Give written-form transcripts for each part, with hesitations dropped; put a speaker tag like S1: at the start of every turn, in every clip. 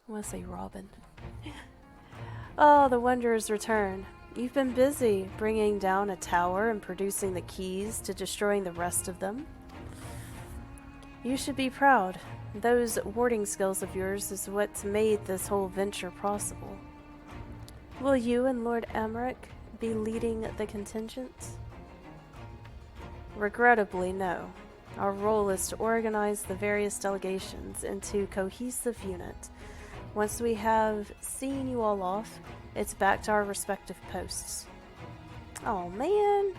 S1: I want to say Robin. Oh, the Wanderers return. You've been busy bringing down a tower and producing the keys to destroying the rest of them. You should be proud. Those warding skills of yours is what's made this whole venture possible. Will you and Lord Emmerich be leading the contingent? Regrettably, no. Our role is to organize the various delegations into a cohesive unit. Once we have seen you all off, it's back to our respective posts. Oh man!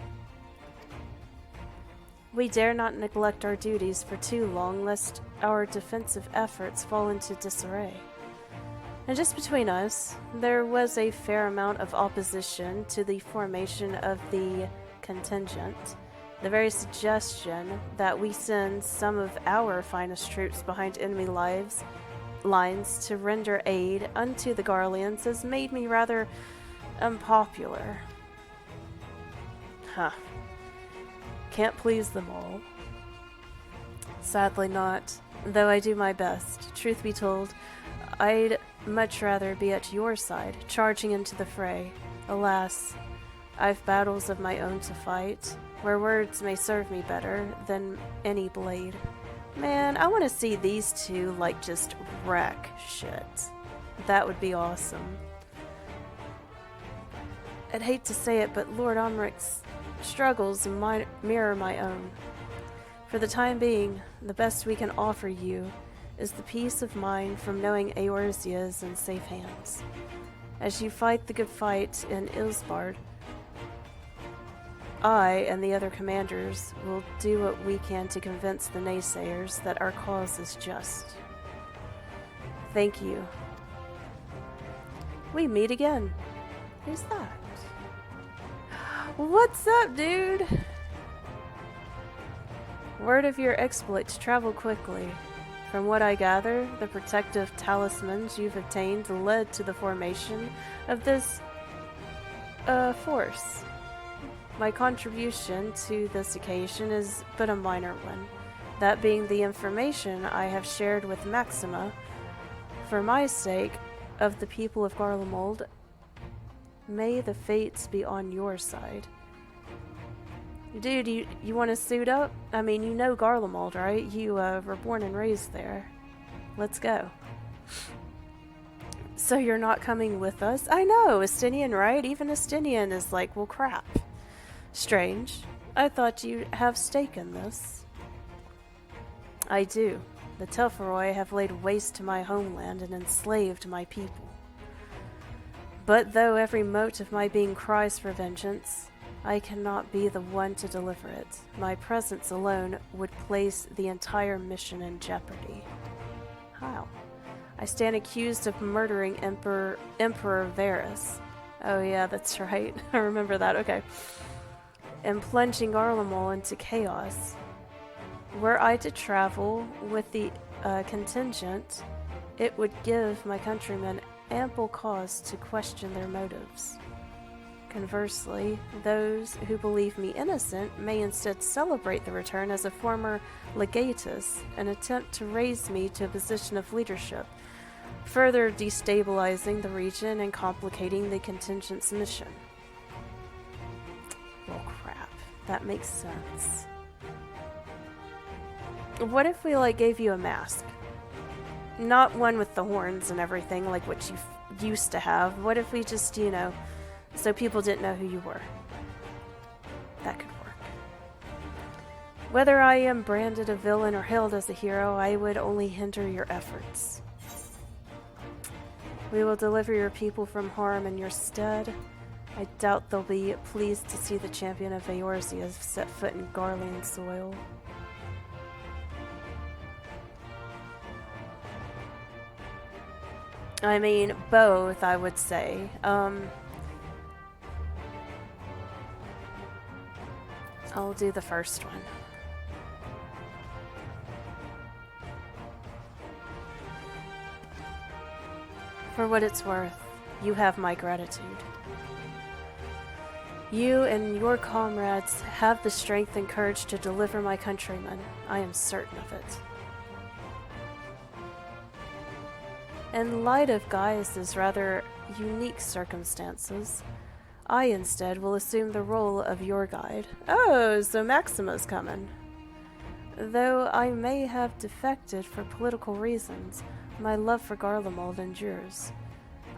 S1: We dare not neglect our duties for too long, lest our defensive efforts fall into disarray. And just between us, there was a fair amount of opposition to the formation of the contingent. The very suggestion that we send some of our finest troops behind enemy lines to render aid unto the Garleans has made me rather unpopular. Huh. Can't please them all. Sadly not, though I do my best. Truth be told, I'd much rather be at your side, charging into the fray. Alas, I've battles of my own to fight, where words may serve me better than any blade. Man, I want to see these two, like, just wreck shit. That would be awesome. I'd hate to say it, but Lord Omric's struggles mirror my own. For the time being, the best we can offer you is the peace of mind from knowing Eorzea is in safe hands. As you fight the good fight in Ilsbard, I and the other commanders will do what we can to convince the naysayers that our cause is just. Thank you. We meet again. Who's that? What's up, dude? Word of your exploits travel quickly. From what I gather, the protective talismans you've obtained led to the formation of this force. My contribution to this occasion is but a minor one, that being the information I have shared with Maxima. For my sake, of the people of Garlemald, may the fates be on your side. Dude, you want to suit up? I mean, you know Garlemald, right? You were born and raised there. Let's go. So you're not coming with us? I know, Estinian, right? Even Estinian is like, well, crap. Strange. I thought you'd have stake in this. I do. The Telfaroi have laid waste to my homeland and enslaved my people. But though every mote of my being cries for vengeance, I cannot be the one to deliver it. My presence alone would place the entire mission in jeopardy. How? I stand accused of murdering Emperor Varus. Oh yeah, that's right. I remember that. Okay. And plunging Garlemald into chaos. Were I to travel with the contingent, it would give my countrymen ample cause to question their motives. Conversely, those who believe me innocent may instead celebrate the return as a former legatus, an attempt to raise me to a position of leadership, further destabilizing the region and complicating the contingent's mission. Well, crap. That makes sense. What if we, like, gave you a mask? Not one with the horns and everything, like what you used to have. What if we just, you know, so people didn't know who you were? That could work. Whether I am branded a villain or hailed as a hero, I would only hinder your efforts. We will deliver your people from harm in your stead. I doubt they'll be pleased to see the champion of Eorzea set foot in Garlean soil. I mean, both, I would say. I'll do the first one. For what it's worth, you have my gratitude. You and your comrades have the strength and courage to deliver my countrymen. I am certain of it. In light of Gaius's rather unique circumstances, I instead will assume the role of your guide. Oh, so Maxima's coming. Though I may have defected for political reasons, my love for Garlemald endures.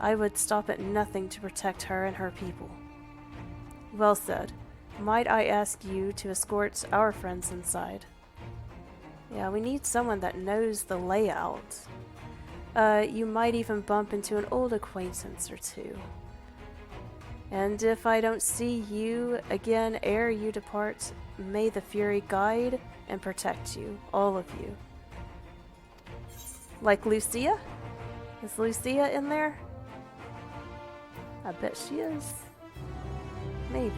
S1: I would stop at nothing to protect her and her people. Well said. Might I ask you to escort our friends inside? Yeah, we need someone that knows the layout. You might even bump into an old acquaintance or two. And if I don't see you again ere you depart, may the Fury guide and protect you, all of you. Like Lucia? Is Lucia in there? I bet she is. Maybe.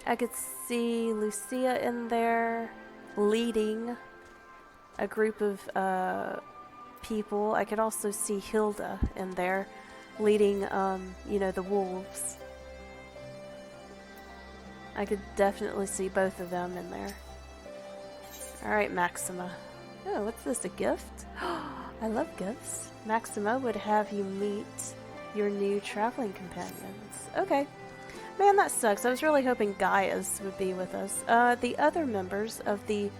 S1: I could see Lucia in there leading a group of people. I could also see Hilda in there leading, you know, the wolves. I could definitely see both of them in there. Alright, Maxima. Oh, what's this, a gift? I love gifts. Maxima would have you meet your new traveling companions. Okay. Man, that sucks. I was really hoping Gaius would be with us. The other members of the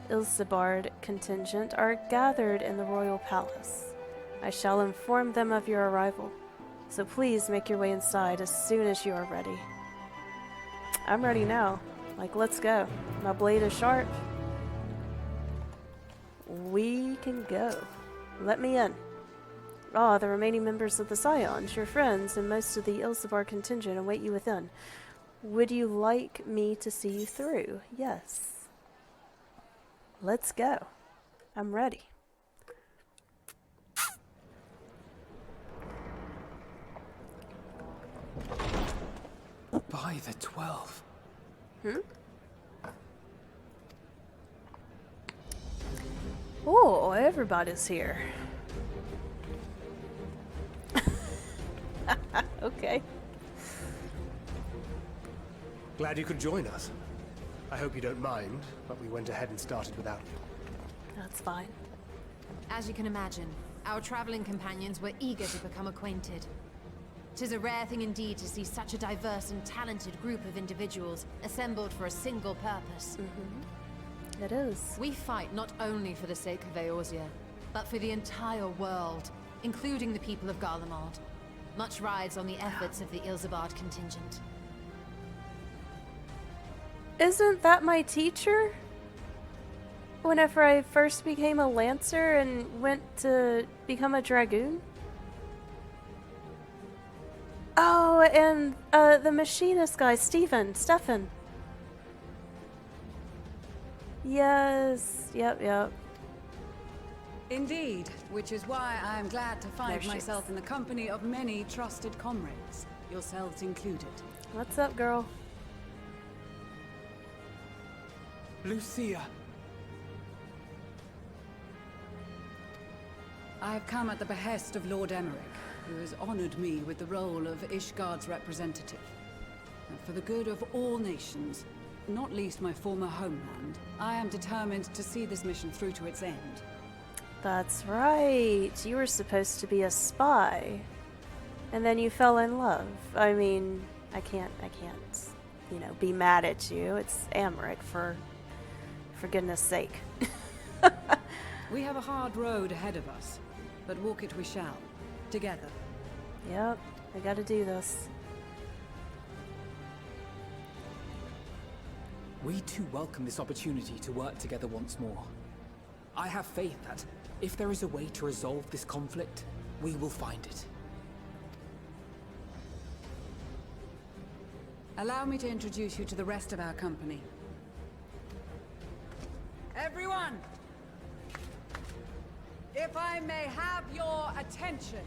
S1: Ilsebard contingent are gathered in the royal palace. I shall inform them of your arrival. So please make your way inside as soon as you are ready. I'm ready now. Like, let's go. My blade is sharp. We can go. Let me in. Ah, the remaining members of the Scions, your friends, and most of the Ilsebard contingent await you within. Would you like me to see you through? Yes. Let's go. I'm ready.
S2: By the 12.
S1: Oh, everybody's here. Okay.
S3: Glad you could join us. I hope you don't mind, but we went ahead and started without you.
S1: That's fine.
S4: As you can imagine, our traveling companions were eager to become acquainted. 'Tis a rare thing indeed to see such a diverse and talented group of individuals assembled for a single purpose.
S1: It is.
S4: We fight not only for the sake of Eorzea, but for the entire world, including the people of Garlemald. Much rides on the efforts of the Ilsebard contingent.
S1: Isn't that my teacher? Whenever I first became a lancer and went to become a dragoon? Oh, and the machinist guy, Stefan. Yes, yep.
S5: Indeed, which is why I am glad to find
S1: There she
S5: myself
S1: is.
S5: in the company of many trusted comrades, yourselves included.
S1: What's up, girl?
S2: Lucia!
S5: I have come at the behest of Lord Emmerich, who has honored me with the role of Ishgard's representative. And for the good of all nations, not least my former homeland, I am determined to see this mission through to its end.
S1: That's right. You were supposed to be a spy. And then you fell in love. I mean, I can't, you know, be mad at you. It's Emmerich, for goodness sake.
S5: We have a hard road ahead of us, but walk it we shall, together.
S1: Yep, I gotta do this.
S2: We too welcome this opportunity to work together once more. I have faith that, if there is a way to resolve this conflict, we will find it.
S5: Allow me to introduce you to the rest of our company. Everyone! If I may have your attention.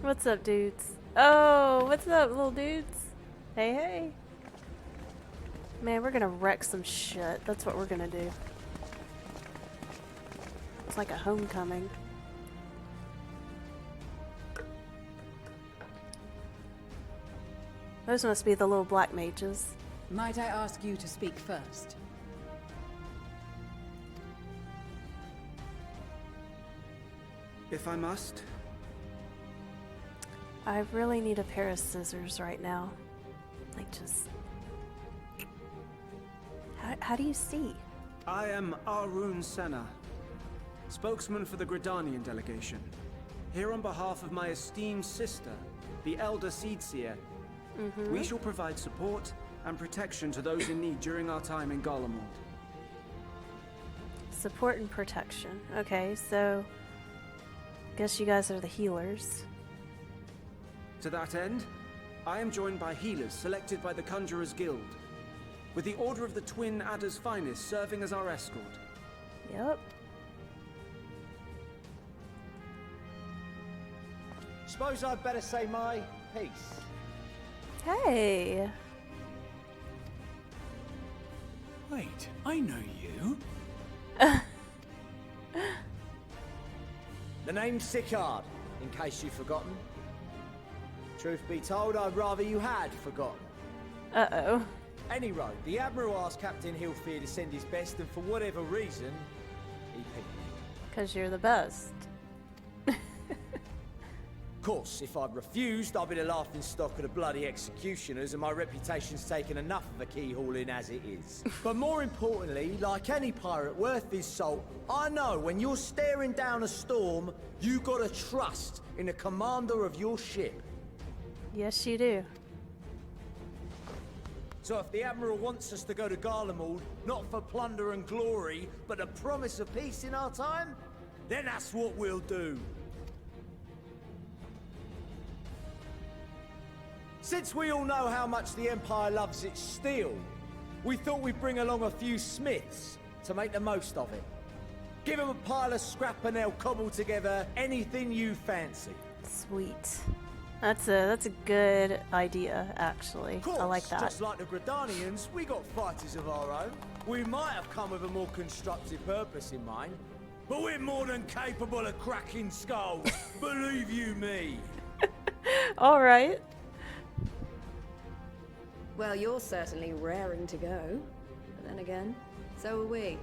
S1: What's up, dudes? Oh, what's up, little dudes? Hey. Man, we're gonna wreck some shit. That's what we're gonna do. It's like a homecoming. Those must be the little black mages.
S5: Might I ask you to speak first?
S6: If I must.
S1: I really need a pair of scissors right now. Like, just... How do you see?
S6: I am Arun Senna, spokesman for the Gridanian delegation. Here on behalf of my esteemed sister, the Elder Seedseer, we shall provide support and protection to those in need during our time in Garlemald.
S1: Support and protection. Okay, so... Guess you guys are the healers.
S6: To that end, I am joined by healers selected by the Conjurers Guild, with the Order of the Twin Adder's Finest serving as our escort.
S1: Yep.
S7: Suppose I'd better say my piece.
S1: Hey!
S8: Wait, I know you.
S7: The name's Sicard, in case you've forgotten. Truth be told, I'd rather you had forgotten.
S1: Uh-oh.
S7: Any road, the Admiral asked Captain Hilfear to send his best, and for whatever reason, he picked me.
S1: Because you're the best.
S7: Of course, if I'd refused, I'd be the laughing stock of the bloody executioners, and my reputation's taken enough of a keyhauling as it is. But more importantly, like any pirate worth his salt, I know when you're staring down a storm, you gotta trust in the commander of your ship.
S1: Yes, you do.
S7: So if the Admiral wants us to go to Garlemald, not for plunder and glory, but the promise of peace in our time, then that's what we'll do. Since we all know how much the Empire loves its steel, we thought we'd bring along a few smiths to make the most of it. Give them a pile of scrap and they'll cobble together anything you fancy.
S1: Sweet. That's a good idea, actually.
S7: Of course,
S1: I like that.
S7: just like the Gridanians, we got fighters of our own. We might have come with a more constructive purpose in mind, but we're more than capable of cracking skulls, believe you me.
S1: All right.
S9: Well, you're certainly raring to go. But then again, so are we.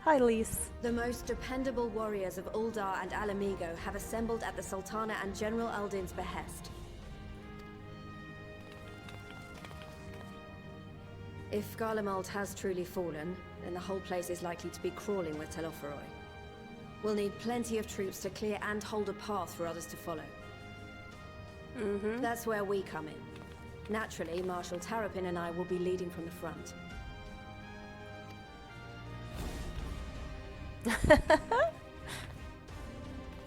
S1: Hi, Lise.
S9: The most dependable warriors of Uldar and Alamigo have assembled at the Sultana and General Aldin's behest. If Garlemald has truly fallen, then the whole place is likely to be crawling with Telophoroi. We'll need plenty of troops to clear and hold a path for others to follow. That's where we come in. Naturally, Marshal Tarapin and I will be leading from the front.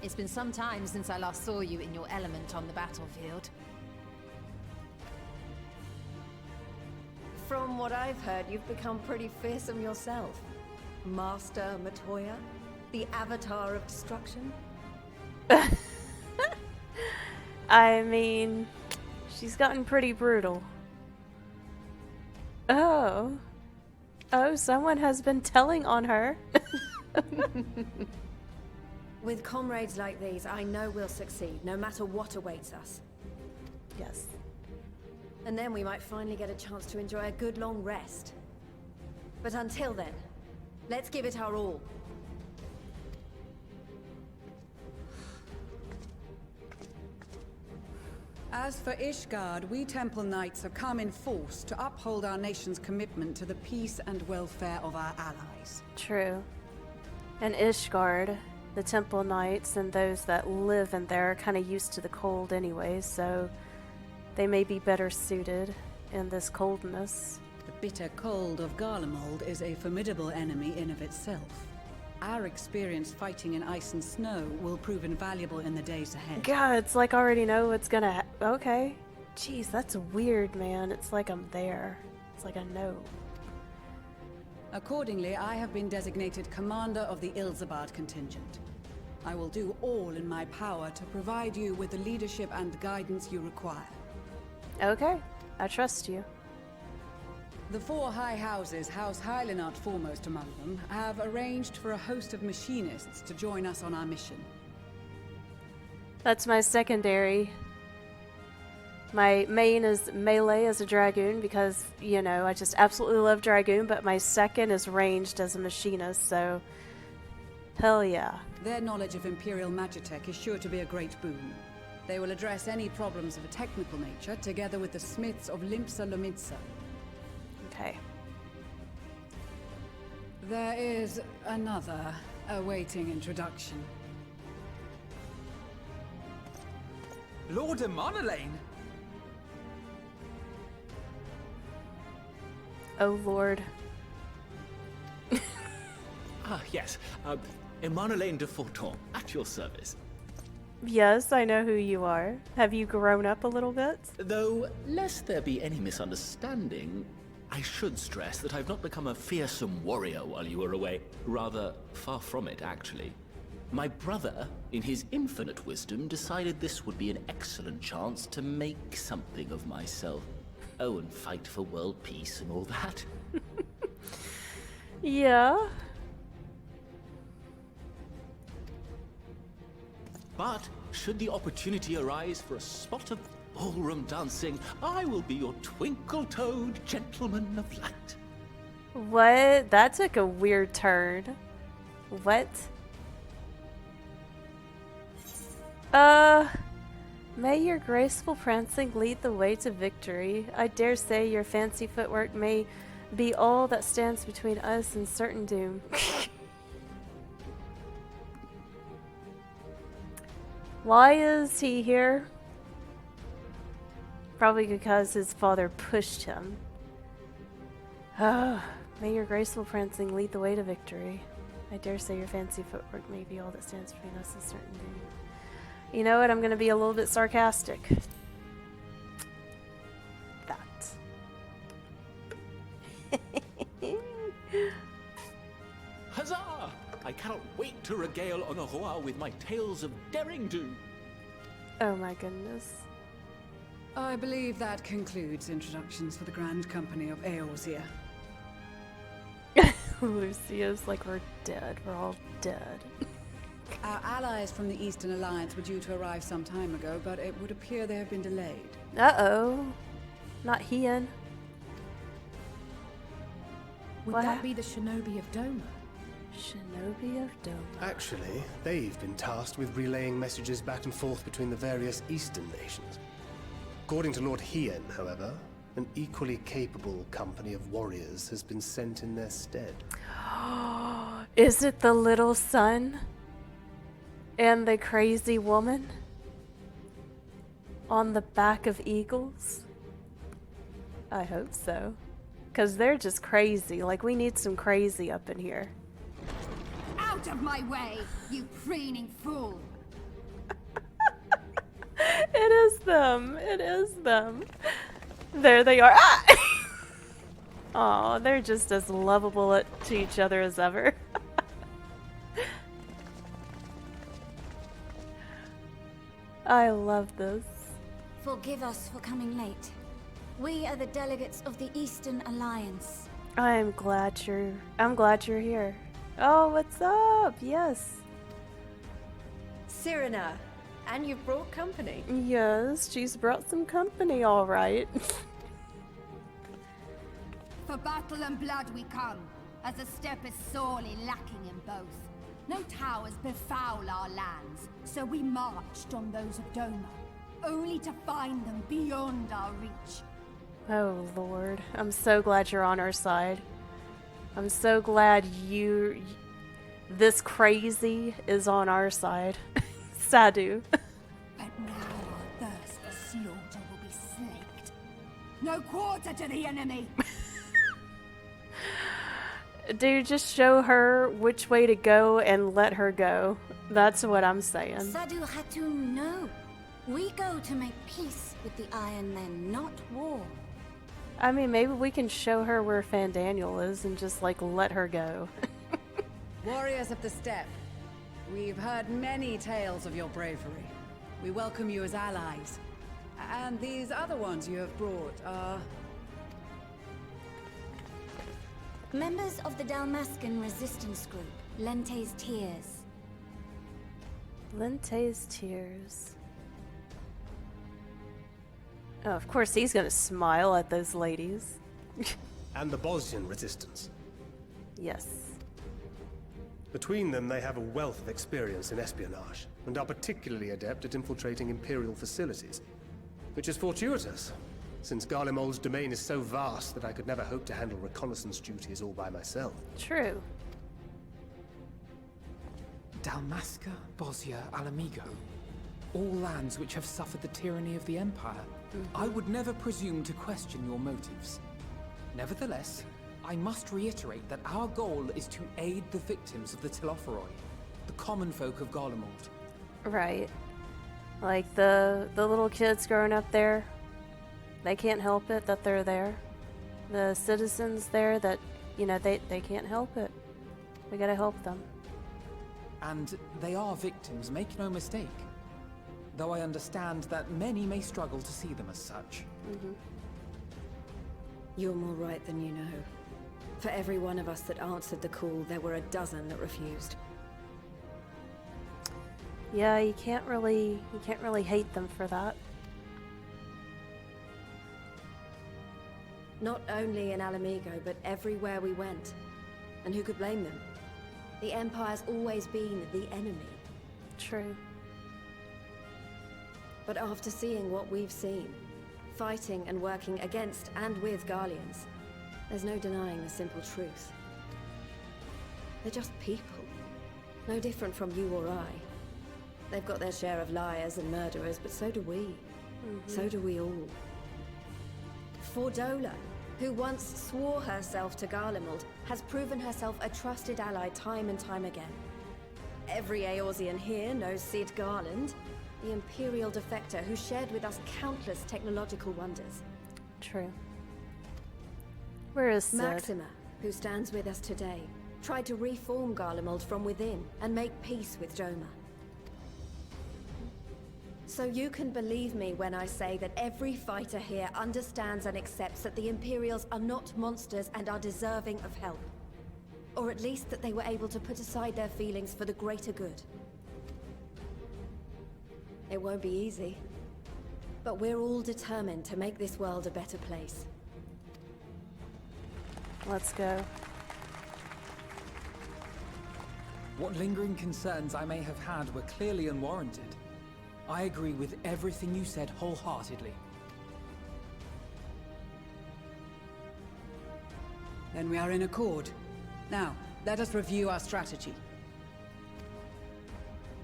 S4: It's been some time since I last saw you in your element on the battlefield.
S9: From what I've heard, you've become pretty fearsome yourself. Master Matoya, the Avatar of Destruction.
S1: I mean, she's gotten pretty brutal. Oh. Oh, someone has been telling on her.
S9: With comrades like these, I know we'll succeed, no matter what awaits us.
S1: Yes.
S9: And then we might finally get a chance to enjoy a good long rest. But until then, let's give it our all.
S5: As for Ishgard, we Temple Knights have come in force to uphold our nation's commitment to the peace and welfare of our allies.
S1: True. And Ishgard, the Temple Knights, and those that live in there are kind of used to the cold anyway, so they may be better suited in this coldness.
S5: The bitter cold of Garlemald is a formidable enemy in of itself. Our experience fighting in ice and snow will prove invaluable in the days ahead.
S1: God, it's like I already know what's gonna okay. Jeez, that's weird, man. It's like I'm there. It's like I know.
S5: Accordingly, I have been designated commander of the Ilzabard contingent. I will do all in my power to provide you with the leadership and guidance you require.
S1: Okay, I trust you.
S5: The four high houses, House Hylinart foremost among them, have arranged for a host of machinists to join us on our mission.
S1: That's my secondary. My main is melee as a dragoon because, you know, I just absolutely love dragoon, but my second is ranged as a machinist, so hell yeah.
S5: Their knowledge of Imperial Magitech is sure to be a great boon. They will address any problems of a technical nature together with the smiths of Limpsa Lomitsa.
S1: Okay.
S5: There is another awaiting introduction.
S2: Lord Emanolane!
S1: Oh lord.
S10: Ah, yes. Emanolane de Forton, at your service.
S1: Yes, I know who you are. Have you grown up a little bit?
S10: Though, lest there be any misunderstanding, I should stress that I've not become a fearsome warrior while you were away. Rather, far from it, actually. My brother, in his infinite wisdom, decided this would be an excellent chance to make something of myself. Oh, and fight for world peace and all that.
S1: Yeah.
S10: But, should the opportunity arise for a spot of ballroom dancing, I will be your twinkle-toed gentleman of light.
S1: What? That took a weird turn. What? May your graceful prancing lead the way to victory. I dare say your fancy footwork may be all that stands between us and certain doom. Why is he here? Probably because his father pushed him. May your graceful prancing lead the way to victory. I dare say your fancy footwork may be all that stands between us and certain doom. You know what? I'm going to be a little bit sarcastic. That.
S10: Huzzah! I cannot wait to regale Honoroa with my tales of daring do.
S1: Oh my goodness.
S5: I believe that concludes introductions for the Grand Company of Eorzea.
S1: Lucia's like, we're dead. We're all dead.
S5: Our allies from the Eastern Alliance were due to arrive some time ago, but it would appear they have been delayed.
S1: Uh-oh. Not Hien.
S4: Would
S1: What?
S4: that be the Shinobi of Doma?
S1: Shinobi of Doma.
S3: Actually, they've been tasked with relaying messages back and forth between the various Eastern nations. According to Lord Hien, however, an equally capable company of warriors has been sent in their stead.
S1: Is it the little son? And the crazy woman? On the back of eagles? I hope so. Because they're just crazy. Like, we need some crazy up in here.
S11: Out of my way, you preening fool!
S1: It is them. It is them. There they are. Ah! Aw, they're just as lovable to each other as ever. I love this.
S11: Forgive us for coming late. We are the delegates of the Eastern Alliance.
S1: I'm glad you're here. Oh, what's up? Yes.
S9: Cyrena, and you've brought company.
S1: Yes, she's brought some company, all right.
S11: For battle and blood we come, as the steppe is sorely lacking in both. No towers befoul our lands, so we marched on those of Doma, only to find them beyond our reach.
S1: Oh, Lord. I'm so glad you're on our side. I'm so glad this crazy is on our side. Sadu.
S11: But now our thirst for slaughter will be slaked. No quarter to the enemy!
S1: Dude, just show her which way to go and let her go. That's what I'm saying.
S11: Sadu Hatun, no. We go to make peace with the Iron Men, not war.
S1: I mean, maybe we can show her where Fandaniel is and just, like, let her go.
S5: Warriors of the Steppe, we've heard many tales of your bravery. We welcome you as allies. And these other ones you have brought are...
S11: Members of the Dalmascan resistance group, Lente's Tears.
S1: Lente's Tears. Oh, of course he's gonna smile at those ladies.
S3: and the Bosnian resistance.
S1: Yes.
S3: Between them, they have a wealth of experience in espionage, and are particularly adept at infiltrating Imperial facilities. Which is fortuitous, since Garlemald's domain is so vast that I could never hope to handle reconnaissance duties all by myself.
S1: True.
S2: Dalmasca, Bosnia, Alamigo. All lands which have suffered the tyranny of the Empire. I would never presume to question your motives. Nevertheless, I must reiterate that our goal is to aid the victims of the Telophoroi, the common folk of Garlemald.
S1: Right. Like the little kids growing up there, they can't help it that they're there. The citizens there that, you know, they can't help it. We gotta help them.
S2: And they are victims, make no mistake. Though I understand that many may struggle to see them as such.
S9: You're more right than you know. For every one of us that answered the call, there were a dozen that refused.
S1: Yeah, you can't really hate them for that.
S9: Not only in Alamigo, but everywhere we went. And who could blame them? The Empire's always been the enemy.
S1: True.
S9: But after seeing what we've seen, fighting and working against and with Garleans, there's no denying the simple truth. They're just people. No different from you or I. They've got their share of liars and murderers, but so do we. So do we all. Fordola, who once swore herself to Garlemald, has proven herself a trusted ally time and time again. Every Eorzean here knows Cid Garland, the Imperial defector who shared with us countless technological wonders.
S1: True. Where is Cid?
S9: Maxima, who stands with us today, tried to reform Garlemald from within and make peace with Doma. So you can believe me when I say that every fighter here understands and accepts that the Imperials are not monsters and are deserving of help. Or at least that they were able to put aside their feelings for the greater good. It won't be easy, but we're all determined to make this world a better place.
S1: Let's go.
S2: What lingering concerns I may have had were clearly unwarranted. I agree with everything you said wholeheartedly.
S5: Then we are in accord. Now, let us review our strategy.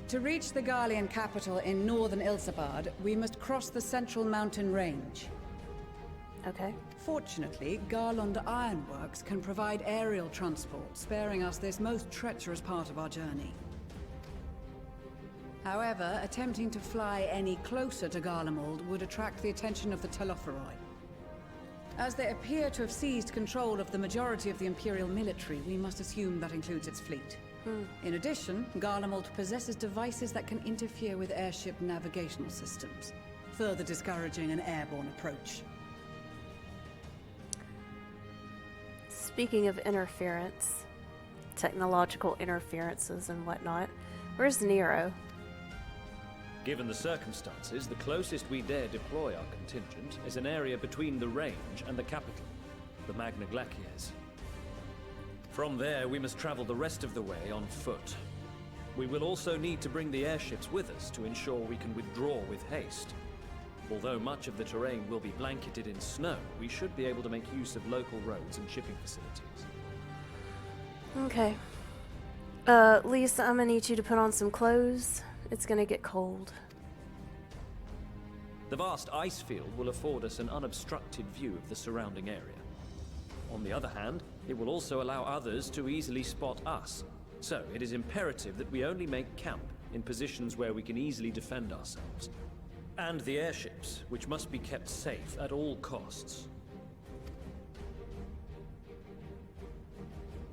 S5: To reach the Garlean capital in northern Ilsabard, we must cross the central mountain range.
S1: Okay.
S5: Fortunately, Garlond Ironworks can provide aerial transport, sparing us this most treacherous part of our journey. However, attempting to fly any closer to Garlemald would attract the attention of the Telophoroi. As they appear to have seized control of the majority of the Imperial military, we must assume that includes its fleet. In addition, Garlemald possesses devices that can interfere with airship navigational systems, further discouraging an airborne approach.
S1: Speaking of interference, technological interferences and whatnot, where's Nero?
S12: Given the circumstances, the closest we dare deploy our contingent is an area between the range and the capital, the Magna Glaciers. From there, we must travel the rest of the way on foot. We will also need to bring the airships with us to ensure we can withdraw with haste. Although much of the terrain will be blanketed in snow, we should be able to make use of local roads and shipping facilities.
S1: Okay. Lisa, I'm gonna need you to put on some clothes. It's gonna get cold.
S12: The vast ice field will afford us an unobstructed view of the surrounding area. On the other hand, it will also allow others to easily spot us. So, it is imperative that we only make camp in positions where we can easily defend ourselves. And the airships, which must be kept safe at all costs.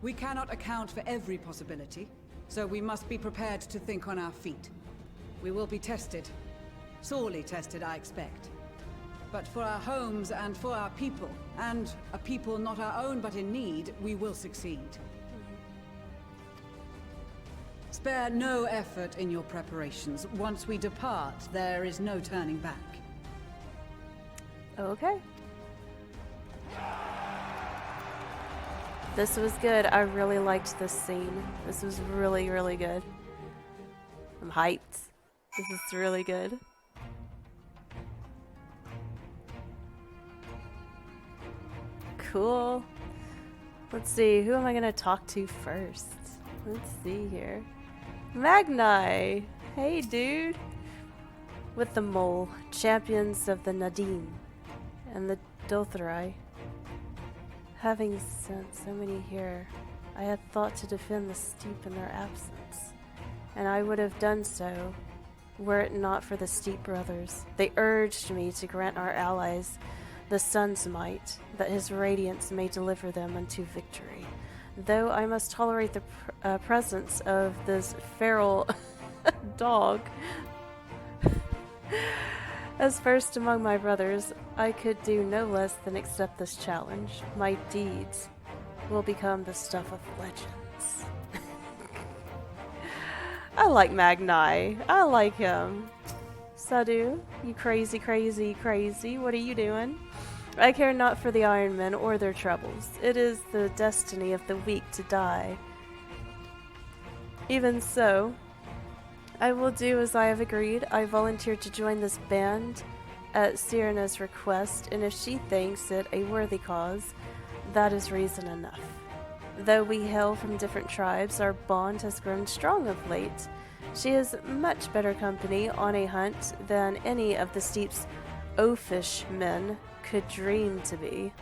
S5: We cannot account for every possibility, so we must be prepared to think on our feet. We will be tested. Sorely tested, I expect. But for our homes and for our people, and a people not our own but in need, we will succeed. Spare no effort in your preparations. Once we depart, there is no turning back.
S1: Okay. This was good. I really liked this scene. This was really, really good. I'm hyped. This is really good. Cool. Let's see. Who am I going to talk to first? Let's see here. Magni! Hey, dude! With the Mole, champions of the Nadine and the Dothrai. Having sent so many here, I had thought to defend the Steep in their absence, and I would have done so were it not for the Steep brothers. They urged me to grant our allies the sun's might, that his radiance may deliver them unto victory. Though I must tolerate the presence of this feral dog as first among my brothers, I could do no less than accept this challenge. My deeds will become the stuff of legends. I like Magni. I like him. Sadu, you crazy, crazy, crazy. What are you doing? I care not for the Iron Men or their troubles. It is the destiny of the weak to die. Even so, I will do as I have agreed. I volunteered to join this band at Sirena's request, and if she thinks it a worthy cause, that is reason enough. Though we hail from different tribes, our bond has grown strong of late. She is much better company on a hunt than any of the Steep's oafish men could dream to be.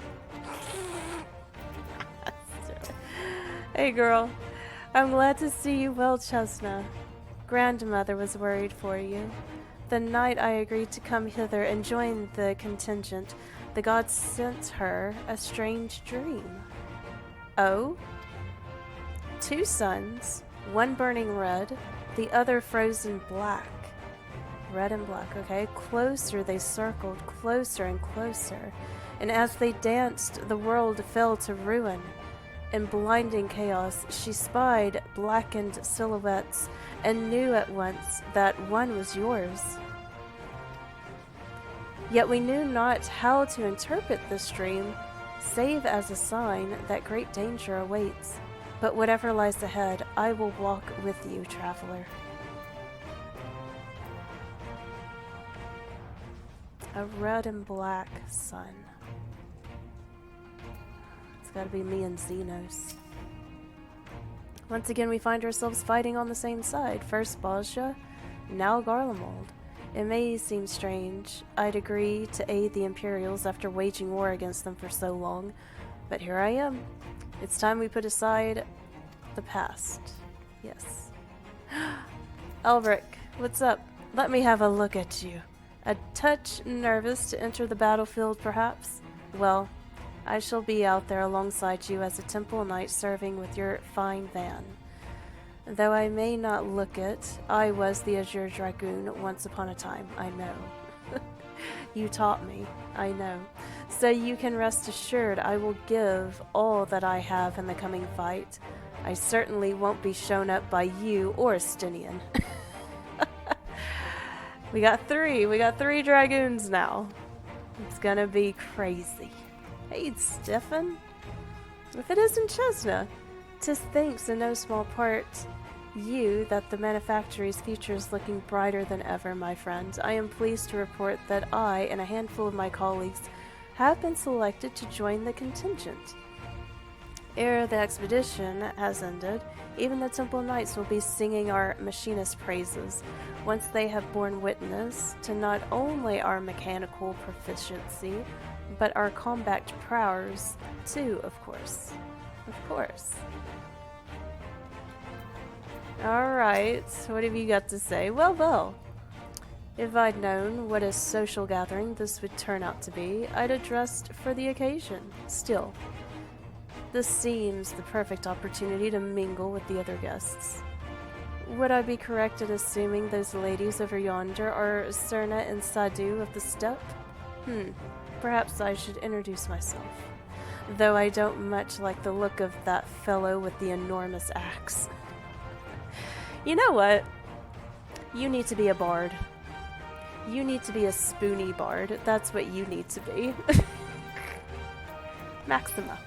S1: Hey girl, I'm glad to see you well, Chesna. Grandmother was worried for you. The night I agreed to come hither and join the contingent, the gods sent her a strange dream. Oh? 2 suns, one burning red, the other frozen black. Red and black, okay. Closer they circled, closer and closer. And as they danced, the world fell to ruin. In blinding chaos, she spied blackened silhouettes and knew at once that one was yours. Yet we knew not how to interpret this dream, save as a sign that great danger awaits. But whatever lies ahead, I will walk with you, traveler. A red and black sun. It's gotta be me and Xenos. Once again, we find ourselves fighting on the same side. First Bosja, now Garlemald. It may seem strange. I'd agree to aid the Imperials after waging war against them for so long. But here I am. It's time we put aside the past. Yes. Elric, what's up? Let me have a look at you. A touch nervous to enter the battlefield, perhaps? Well, I shall be out there alongside you as a temple knight serving with your fine van. Though I may not look it, I was the Azure Dragoon once upon a time, I know. You taught me, I know. So you can rest assured I will give all that I have in the coming fight. I certainly won't be shown up by you or Stinian. We got 3 dragoons now. It's gonna be crazy. Hey, Stefan. If it isn't Chesna, 'tis thanks in no small part you that the manufactory's future is looking brighter than ever, my friend. I am pleased to report that I and a handful of my colleagues have been selected to join the contingent. Ere the expedition has ended, even the Temple Knights will be singing our machinist praises once they have borne witness to not only our mechanical proficiency, but our combat prowess too, of course. Of course. Alright, what have you got to say? Well. If I'd known what a social gathering this would turn out to be, I'd have dressed for the occasion. Still, this seems the perfect opportunity to mingle with the other guests. Would I be correct in assuming those ladies over yonder are Serna and Sadu of the Steppe? Perhaps I should introduce myself. Though I don't much like the look of that fellow with the enormous axe. You know what? You need to be a bard. You need to be a spoony bard. That's what you need to be. Maxima.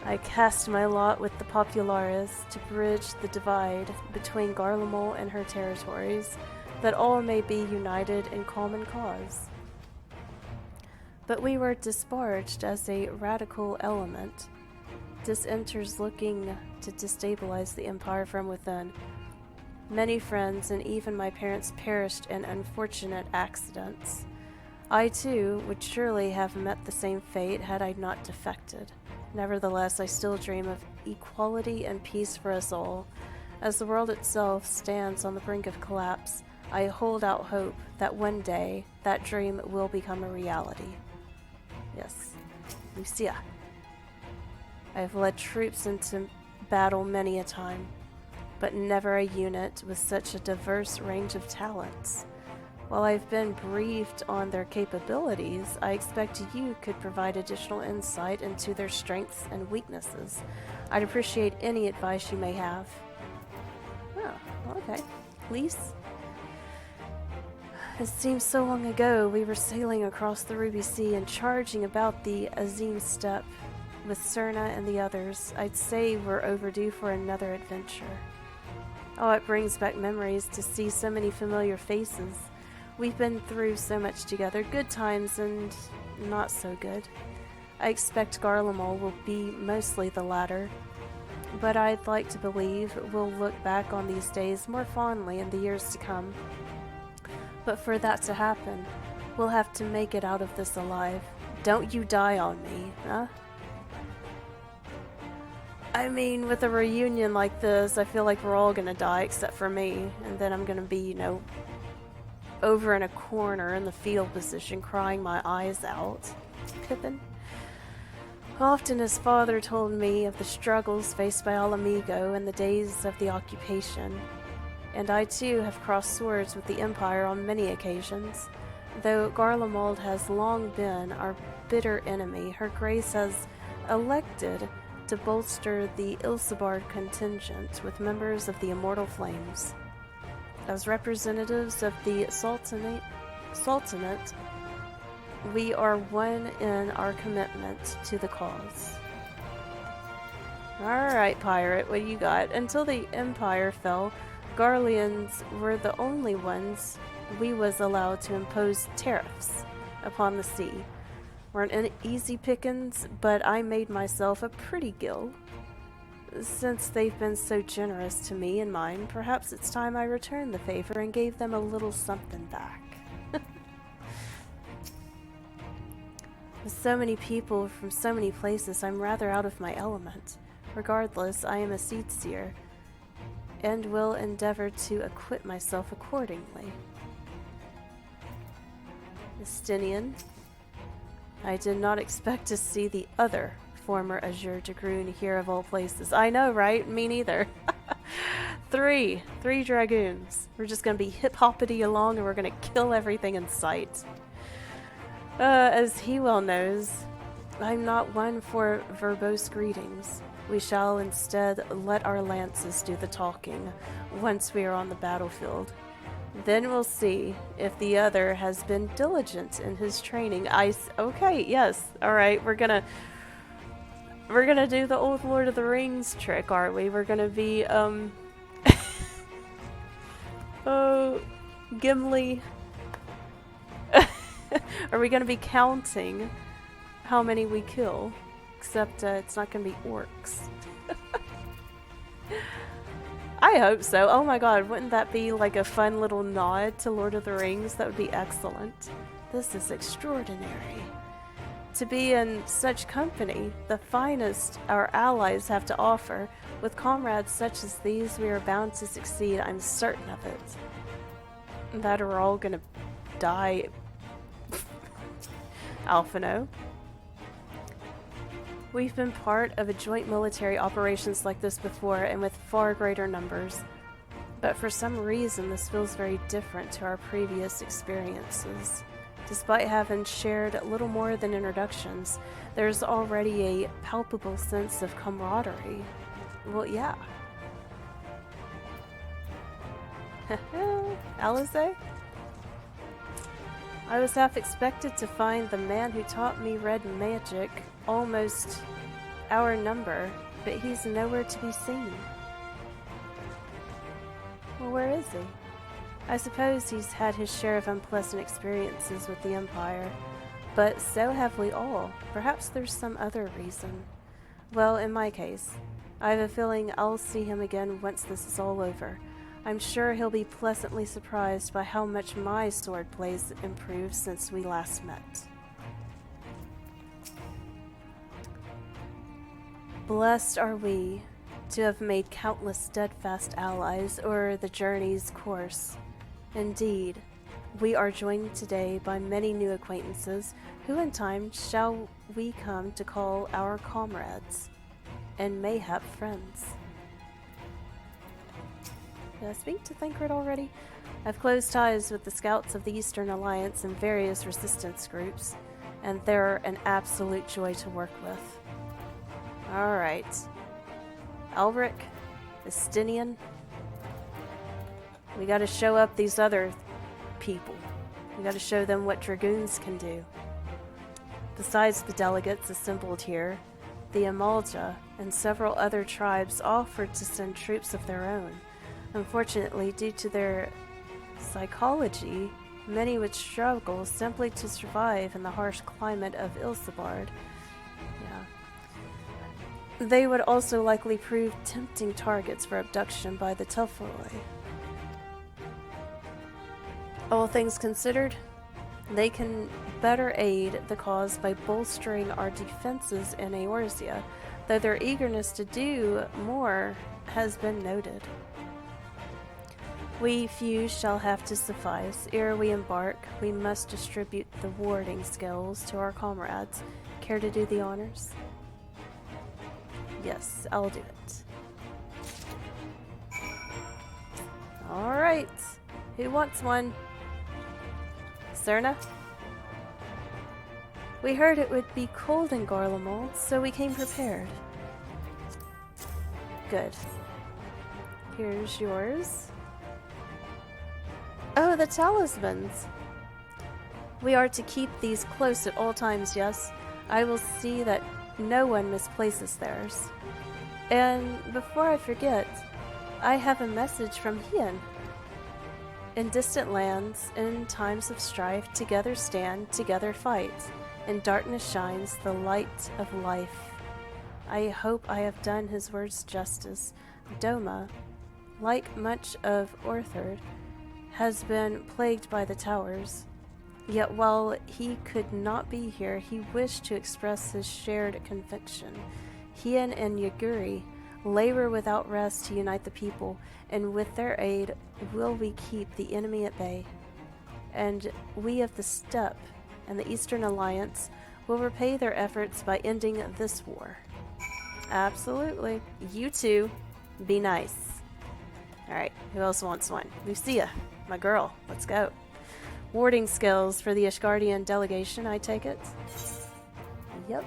S1: I cast my lot with the Populares to bridge the divide between Garlemald and her territories, that all may be united in common cause. But we were disparaged as a radical element. Dissenters looking to destabilize the empire from within. Many friends and even my parents perished in unfortunate accidents. I too would surely have met the same fate had I not defected. Nevertheless, I still dream of equality and peace for us all. As the world itself stands on the brink of collapse, I hold out hope that one day that dream will become a reality. Yes, Lucia. I have led troops into battle many a time, but never a unit with such a diverse range of talents. While I've been briefed on their capabilities, I expect you could provide additional insight into their strengths and weaknesses. I'd appreciate any advice you may have. Oh, okay. Please. It seems so long ago we were sailing across the Ruby Sea and charging about the Azim Steppe with Cerna and the others. I'd say we're overdue for another adventure. Oh, it brings back memories to see so many familiar faces. We've been through so much together, good times and not so good. I expect Garlemald will be mostly the latter, but I'd like to believe we'll look back on these days more fondly in the years to come. But for that to happen, we'll have to make it out of this alive. Don't you die on me, huh? I mean, with a reunion like this, I feel like we're all gonna die except for me, and then I'm gonna be, you know, over in a corner in the field position crying my eyes out. Pippin. Often his father told me of the struggles faced by Alamigo in the days of the occupation, and I too have crossed swords with the Empire on many occasions. Though Garlemald has long been our bitter enemy, Her Grace has elected to bolster the Ilsabard contingent with members of the Immortal Flames. As representatives of the Sultanate, we are one in our commitment to the cause. Alright, pirate, what do you got? Until the Empire fell, Garleans were the only ones we was allowed to impose tariffs upon the sea. Weren't any easy pickings, but I made myself a pretty gill. Since they've been so generous to me and mine, perhaps it's time I returned the favor and gave them a little something back. With so many people from so many places, I'm rather out of my element. Regardless, I am a seed seer, and will endeavor to acquit myself accordingly. Estinian. I did not expect to see the other former Azure Dragoon here of all places. I know, right? Me neither. Three dragoons. We're just gonna be hip-hoppity along and we're gonna kill everything in sight. As he well knows, I'm not one for verbose greetings. We shall instead let our lances do the talking once we are on the battlefield. Then we'll see if the other has been diligent in his training. Okay, yes. Alright, we're gonna do the old Lord of the Rings trick, aren't we? We're gonna be, oh, Gimli. Are we gonna be counting how many we kill? Except, it's not gonna be orcs. I hope so. Oh my god, wouldn't that be like a fun little nod to Lord of the Rings? That would be excellent. This is extraordinary. To be in such company, the finest our allies have to offer. With comrades such as these, we are bound to succeed. I'm certain of it. That we're all gonna die. Alphino. We've been part of a joint military operations like this before, and with far greater numbers. But for some reason, this feels very different to our previous experiences. Despite having shared little more than introductions, there's already a palpable sense of camaraderie. Well, yeah. Alize? I was half expected to find the man who taught me red magic almost our number, but he's nowhere to be seen. Well, where is he? I suppose he's had his share of unpleasant experiences with the Empire, but so have we all. Perhaps there's some other reason. Well, in my case, I have a feeling I'll see him again once this is all over. I'm sure he'll be pleasantly surprised by how much my sword plays improved since we last met. Blessed are we to have made countless steadfast allies o'er the journey's course. Indeed, we are joined today by many new acquaintances who in time shall we come to call our comrades, and mayhap friends. Did I speak to Thancred already? I've close ties with the scouts of the Eastern Alliance and various resistance groups, and they're an absolute joy to work with. Alright. Elric, Estinian. We gotta show up these other people. We gotta show them what dragoons can do. Besides the delegates assembled here, the Amalja and several other tribes offered to send troops of their own. Unfortunately, due to their psychology, many would struggle simply to survive in the harsh climate of Ilsabard. Yeah. They would also likely prove tempting targets for abduction by the Telforoi. All things considered, they can better aid the cause by bolstering our defenses in Eorzea, though their eagerness to do more has been noted. We few shall have to suffice. Ere we embark, we must distribute the warding skills to our comrades. Care to do the honors? Yes, I'll do it. Alright. Who wants one? Serna? We heard it would be cold in Garlemald, so we came prepared. Good. Here's yours. Oh, the talismans! We are to keep these close at all times, yes. I will see that no one misplaces theirs. And before I forget, I have a message from Hien. In distant lands, in times of strife, together stand, together fight. In darkness shines the light of life. I hope I have done his words justice. Doma, like much of Orthard, has been plagued by the towers. Yet while he could not be here, he wished to express his shared conviction. Hien and Yaguri labor without rest to unite the people, and with their aid will we keep the enemy at bay. And we of the Steppe and the Eastern Alliance will repay their efforts by ending this war. Absolutely. You two, be nice. Alright, who else wants one? Lucia, my girl, let's go. Warding skills for the Ishgardian delegation, I take it? Yep.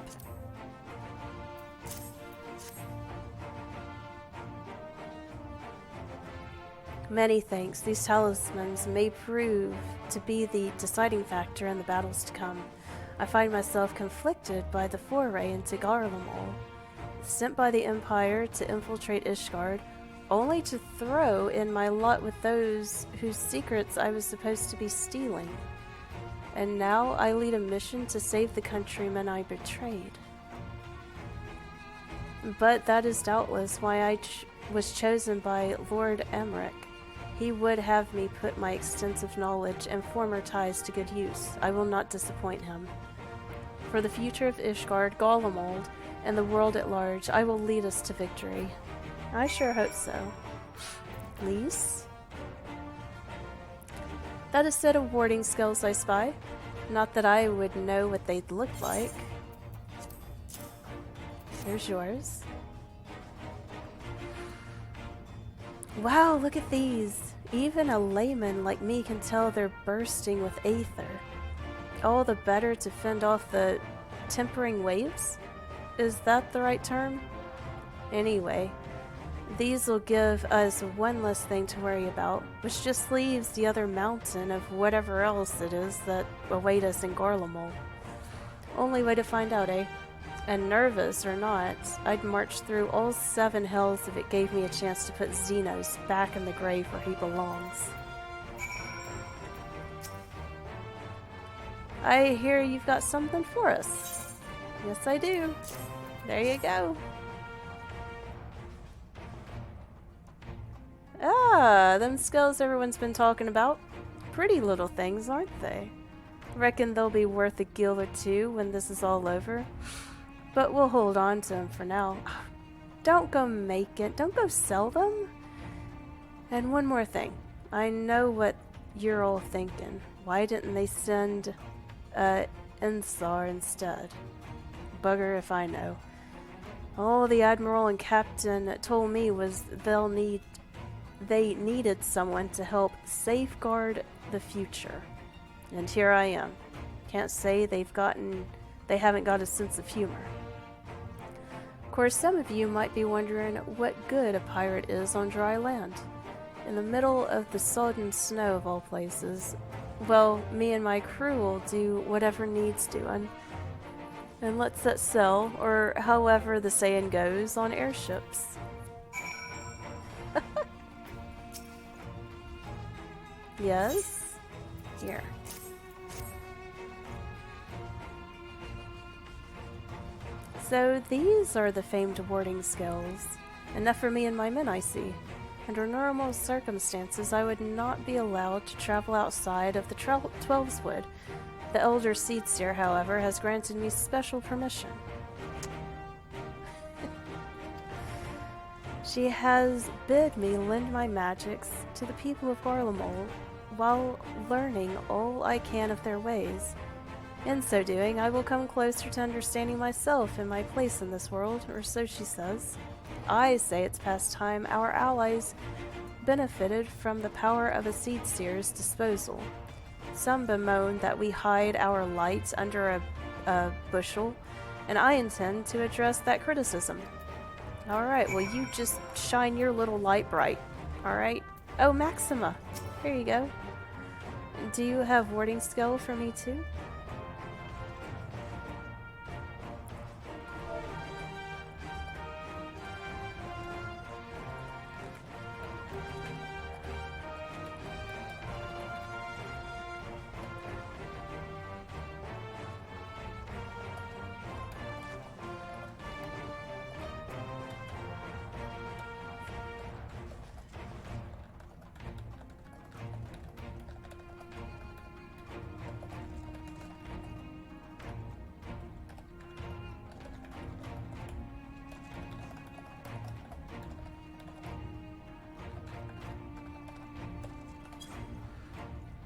S1: Many thanks. These talismans may prove to be the deciding factor in the battles to come. I find myself conflicted by the foray into Garlemald, sent by the Empire to infiltrate Ishgard, only to throw in my lot with those whose secrets I was supposed to be stealing. And now I lead a mission to save the countrymen I betrayed. But that is doubtless why I was chosen by Lord Emmerich. He would have me put my extensive knowledge and former ties to good use. I will not disappoint him. For the future of Ishgard, Garlemald, and the world at large, I will lead us to victory. I sure hope so. Please? That is set of warding skills, I spy. Not that I would know what they'd look like. Here's yours. Wow, look at these. Even a layman like me can tell they're bursting with aether. All the better to fend off the tempering waves? Is that the right term? Anyway, These will give us one less thing to worry about, which just leaves the other mountain of whatever else it is that await us in Garlemald. Only way to find out, eh? And nervous or not, I'd march through all 7 hells if it gave me a chance to put Xenos back in the grave where he belongs. I hear you've got something for us. Yes, I do. There you go. Ah, them skulls everyone's been talking about. Pretty little things, aren't they? Reckon they'll be worth a gil or 2 when this is all over. But we'll hold on to them for now. Don't go don't go sell them. And one more thing. I know what you're all thinking. Why didn't they send Ensar instead? Bugger if I know. All the Admiral and Captain told me was they needed someone to help safeguard the future. And here I am. Can't say they haven't got a sense of humor. Of course, some of you might be wondering what good a pirate is on dry land. In the middle of the sodden snow of all places, well, me and my crew will do whatever needs doing. And let's set sail, or however the saying goes, on airships. Yes? Here. So these are the famed warding skills. Enough for me and my men, I see. Under normal circumstances, I would not be allowed to travel outside of the Twelveswood. The Elder Seedseer, however, has granted me special permission. She has bid me lend my magics to the people of Garlemald while learning all I can of their ways. In so doing, I will come closer to understanding myself and my place in this world, or so she says. I say it's past time our allies benefited from the power of a Seedseer's disposal. Some bemoan that we hide our light under a bushel, and I intend to address that criticism. Alright, well you just shine your little light bright. Alright? Oh, Maxima! Here you go. Do you have warding skill for me too?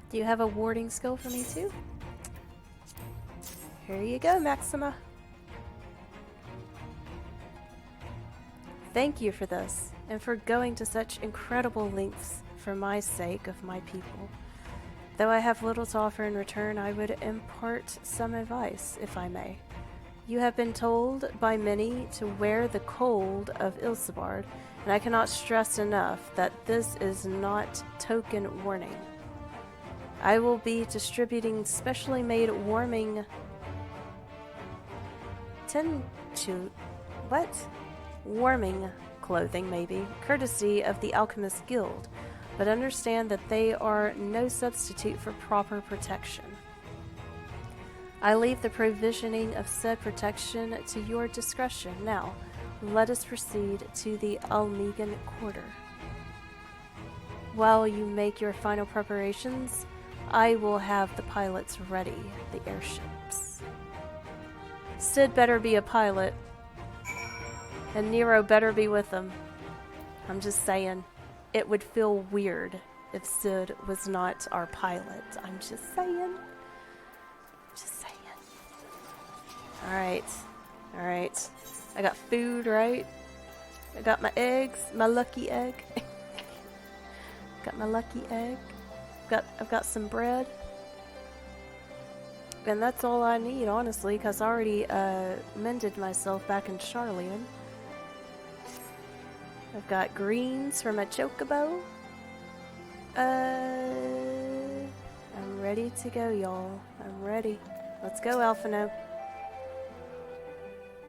S1: Do you have a warding skill for me too? Here you go, Maxima. Thank you for this, and for going to such incredible lengths for my sake of my people. Though I have little to offer in return, I would impart some advice, if I may. You have been told by many to wear the cold of Ilsebard, and I cannot stress enough that this is not token warning. I will be distributing specially made warming warming clothing, maybe, courtesy of the Alchemist Guild, but understand that they are no substitute for proper protection. I leave the provisioning of said protection to your discretion. Now, let us proceed to the Almegan Quarter. While you make your final preparations, I will have the pilots ready, the airships. Sid better be a pilot, and Nero better be with them. I'm just saying, it would feel weird if Sid was not our pilot. I'm just saying. Just saying. Alright. Alright. I got food, right? I got my eggs, my lucky egg. Got my lucky egg. I've got some bread. And that's all I need, honestly, because I already mended myself back in Charlian. I've got greens for my chocobo. I'm ready to go, y'all. I'm ready. Let's go, Alphino.